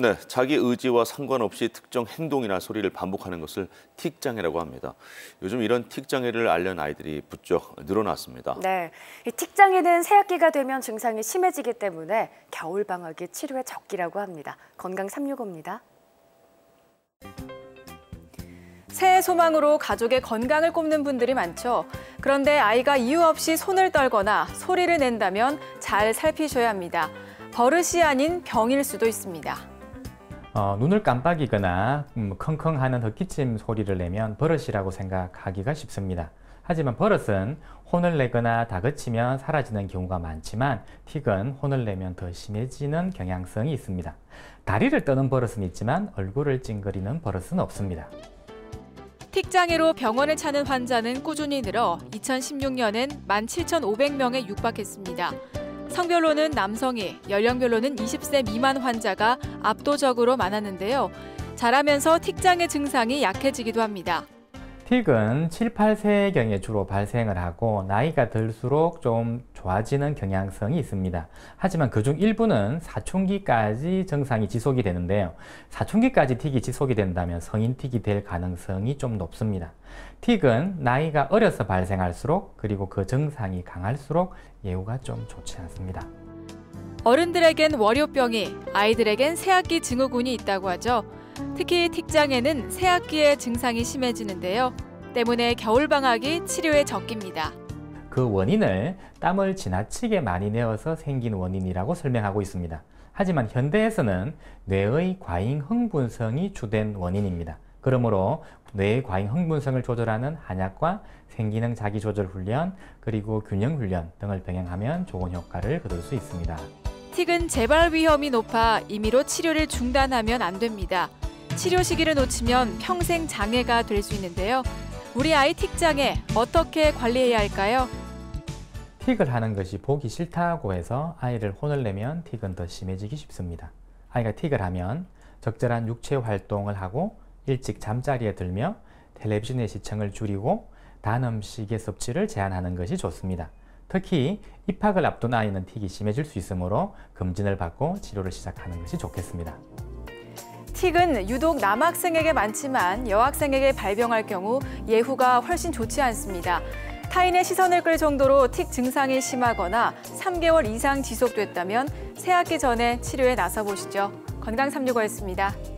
네, 자기 의지와 상관없이 특정 행동이나 소리를 반복하는 것을 틱장애라고 합니다. 요즘 이런 틱장애를 앓는 아이들이 부쩍 늘어났습니다. 네, 이 틱장애는 새학기가 되면 증상이 심해지기 때문에 겨울방학이 치료의 적기라고 합니다. 건강 365입니다. 새해 소망으로 가족의 건강을 꼽는 분들이 많죠. 그런데 아이가 이유 없이 손을 떨거나 소리를 낸다면 잘 살피셔야 합니다. 버릇이 아닌 병일 수도 있습니다. 눈을 깜빡이거나 킁킁하는 헛기침 소리를 내면 버릇이라고 생각하기가 쉽습니다. 하지만 버릇은 혼을 내거나 다그치면 사라지는 경우가 많지만 틱은 혼을 내면 더 심해지는 경향성이 있습니다. 다리를 떠는 버릇은 있지만 얼굴을 찡그리는 버릇은 없습니다. 틱 장애로 병원을 찾는 환자는 꾸준히 늘어 2016년엔 17,500명에 육박했습니다. 성별로는 남성이, 연령별로는 20세 미만 환자가 압도적으로 많았는데요. 자라면서 틱 장애 증상이 약해지기도 합니다. 틱은 7, 8세경에 주로 발생을 하고 나이가 들수록 좀 좋아지는 경향성이 있습니다. 하지만 그중 일부는 사춘기까지 증상이 지속이 되는데요. 사춘기까지 틱이 지속이 된다면 성인 틱이 될 가능성이 좀 높습니다. 틱은 나이가 어려서 발생할수록 그리고 그 증상이 강할수록 예후가 좀 좋지 않습니다. 어른들에겐 월요병이, 아이들에겐 새학기 증후군이 있다고 하죠. 특히 틱 장애는 새학기에 증상이 심해지는데요. 때문에 겨울방학이 치료의 적기입니다. 그 원인을 땀을 지나치게 많이 내어서 생긴 원인이라고 설명하고 있습니다. 하지만 현대에서는 뇌의 과잉 흥분성이 주된 원인입니다. 그러므로 뇌의 과잉 흥분성을 조절하는 한약과 생기능 자기조절 훈련, 그리고 균형 훈련 등을 병행하면 좋은 효과를 거둘 수 있습니다. 틱은 재발 위험이 높아 임의로 치료를 중단하면 안 됩니다. 치료 시기를 놓치면 평생 장애가 될 수 있는데요. 우리 아이 틱 장애 어떻게 관리해야 할까요? 틱을 하는 것이 보기 싫다고 해서 아이를 혼을 내면 틱은 더 심해지기 쉽습니다. 아이가 틱을 하면 적절한 육체 활동을 하고 일찍 잠자리에 들며 텔레비전의 시청을 줄이고 단 음식의 섭취를 제한하는 것이 좋습니다. 특히 입학을 앞둔 아이는 틱이 심해질 수 있으므로 검진을 받고 치료를 시작하는 것이 좋겠습니다. 틱은 유독 남학생에게 많지만 여학생에게 발병할 경우 예후가 훨씬 좋지 않습니다. 타인의 시선을 끌 정도로 틱 증상이 심하거나 3개월 이상 지속됐다면 새학기 전에 치료에 나서보시죠. 건강365였습니다.